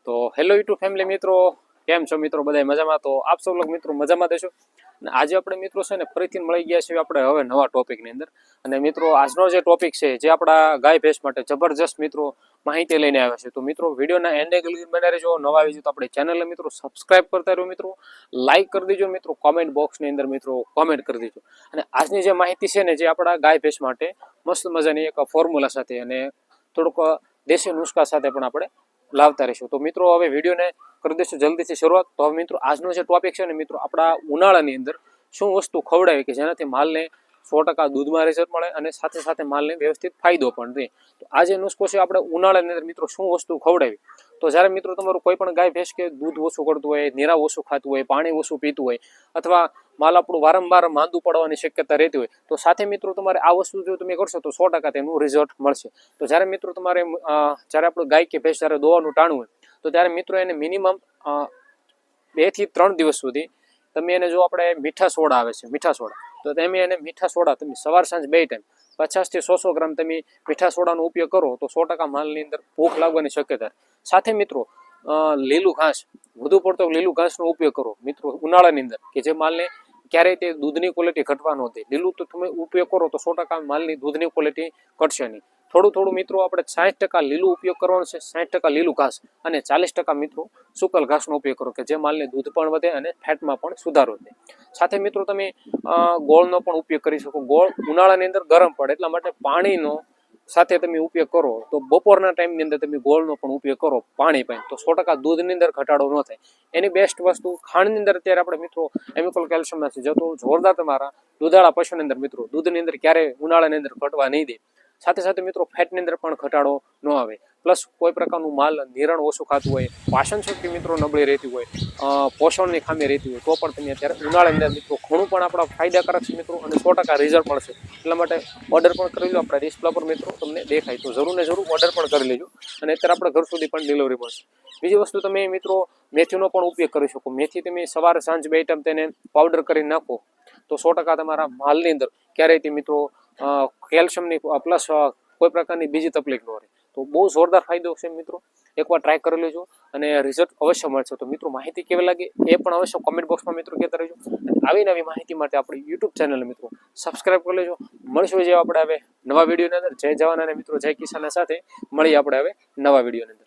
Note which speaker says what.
Speaker 1: તો hello YouTube family મિત્રો, કેમ છો મિત્રો? બધા મજામાં? તો આપ સૌ લોકો મિત્રો મજામાં દેશો. અને આજે આપણે મિત્રો છે ને ફરીથી મળી ગયા છીએ આપણે હવે નવા ટોપિકની અંદર. અને મિત્રો આજનો જે ટોપિક છે જે આપણા ગાય ભેંસ માટે જબરજસ્ત મિત્રો માહિતી લઈને આવ્યા છે. તો મિત્રો વિડીયોના એન્ડ સુધી બને રહેજો. નવા આવી તો આપણે ચેનલને મિત્રો સબસ્ક્રાઇબ કરતા રહો મિત્રો, લાઇક કરી દેજો મિત્રો, કોમેન્ટ બોક્સની અંદર મિત્રો કોમેન્ટ કરી દેજો. અને આજની જે માહિતી છે ને જે આપણા ગાય ભેંસ માટે મસ્ત મજાની એક ફોર્મ્યુલા સાથે અને થોડુંક દેશી નુસ્ખા સાથે પણ આપણે લાવતા રહીશું. તો મિત્રો હવે વિડીયોને કરી દઈશું જલ્દીથી શરૂઆત. તો હવે મિત્રો આજનો જે ટોપિક છે ને મિત્રો આપણા ઉનાળાની અંદર શું વસ્તુ ખવડાવી કે જેનાથી માલને 100% દૂધમાં રિઝલ્ટ મળે અને સાથે સાથે માલને વ્યવસ્થિત ફાયદો પણ રહે. તો આ જે નુસ્ખો છે આપણે ઉનાળાની અંદર મિત્રો શું વસ્તુ ખવડાવી, તો જ્યારે મિત્રો તમારું કોઈ પણ ગાય ભેંસ કે દૂધ ઓછું કરતું હોય, નીરા ઓછું ખાતું હોય, પાણી ઓછું પીતું હોય અથવા માલ આપણું વારંવાર માંદું પડવાની શક્યતા રહેતી હોય, તો સાથે મિત્રો તમારે આ વસ્તુ જો તમે કરશો તો 100% તેનું રિઝલ્ટ મળશે. તો જ્યારે મિત્રો તમારે જ્યારે આપણું ગાય કે ભેંસ જ્યારે દોવાનું ટાણું હોય તો ત્યારે મિત્રો એને મિનિમમ 2 થી 3 દિવસ સુધી તમે એને જો આપણે મીઠા સોડા આવે છે, મીઠા સોડા, તો તમે એને મીઠા સોડા તમે સવાર સાંજ 2 ટાઈમ 50 થી 100 ગ્રામ તમે મીઠા સોડાનો ઉપયોગ કરો તો 100% માલની અંદર ભૂખ લાગવાની શક્યતા. સાથે મિત્રો લીલું ઘાસ, વધુ પડતો લીલું ઘાસનો ઉપયોગ કરો મિત્રો ઉનાળાની અંદર કે જે માલને ક્યારેય તે દૂધની ક્વોલિટી ઘટવા ન દે. લીલું તો તમે ઉપયોગ કરો તો 100% માલની દૂધની ક્વોલિટી ઘટશે નહીં. થોડું મિત્રો આપણે 60% લીલું ઉપયોગ કરવાનું છે, 60% લીલું ઘાસ અને 40% મિત્રો સુકલ ઘાસનો ઉપયોગ કરો કે જે માલને દૂધ પણ વધે અને ફેટમાં પણ સુધારો થાય. સાથે મિત્રો તમે ગોળનો પણ ઉપયોગ કરી શકો. ગોળ ઉનાળાની અંદર ગરમ પડે એટલા માટે પાણીનો સાથે તમે ઉપયોગ કરો તો બપોરના ટાઈમની અંદર તમે ગોળનો પણ ઉપયોગ કરો પાણી પાઈ તો 100% દૂધની અંદર ઘટાડો ન થાય. એની બેસ્ટ વસ્તુ ખાંડની અંદર અત્યારે આપણે મિત્રો એમિકલ કેલ્શિયમ નથી જતું જોરદાર તમારા દૂધાળા પશુની અંદર મિત્રો દૂધની અંદર ક્યારેય ઉનાળાની અંદર ઘટવા નહીં દે. સાથે સાથે મિત્રો ફેટની અંદર પણ ઘટાડો ન આવે. પ્લસ કોઈ પ્રકારનું માલ નિરણ ઓછું ખાતું હોય, પાચન શક્તિ મિત્રો નબળી રહેતી હોય, પોષણની ખામી રહેતી હોય તો પણ તમે અત્યારે ઉનાળાની અંદર મિત્રો ઘણું પણ આપણા ફાયદાકારક છે મિત્રો અને 100% રિઝલ્ટ મળશે. એટલા માટે ઓર્ડર પણ કરી લો આપણા ડિસ્પ્લે પર મિત્રો તમને દેખાય તો જરૂર ને જરૂર ઓર્ડર પણ કરી લેજો અને અત્યારે આપણે ઘર સુધી પણ ડિલિવરી મળશે. બીજી વસ્તુ તમે મિત્રો મેથીનો પણ ઉપયોગ કરી શકો. મેથી તમે સવારે સાંજ 2 ટાઈમ તેને પાવડર કરી નાખો તો 100% તમારા માલની અંદર ક્યારેય તે મિત્રો કેલ્શિયમની પ્લસ કોઈ પ્રકારની બીજી તકલીફ ન રહે. તો બહુ જોરદાર ફાયદો છે મિત્રો, એકવાર ટ્રાય કરી લેજો અને રિઝલ્ટ અવશ્ય મળશે. તો મિત્રો માહિતી કેવી લાગી એ પણ અવશ્ય કોમેન્ટ બોક્સમાં મિત્રો કહેતા રહેજો. આવી નવી માહિતી માટે આપણી યુટ્યુબ ચેનલ મિત્રો સબસ્ક્રાઇબ કરી લેજો. મળશું જે આપણે હવે નવા વિડીયોની અંદર. જય જવાન અને મિત્રો જય કિસાન સાથે મળીએ આપણે હવે નવા વિડીયોની અંદર.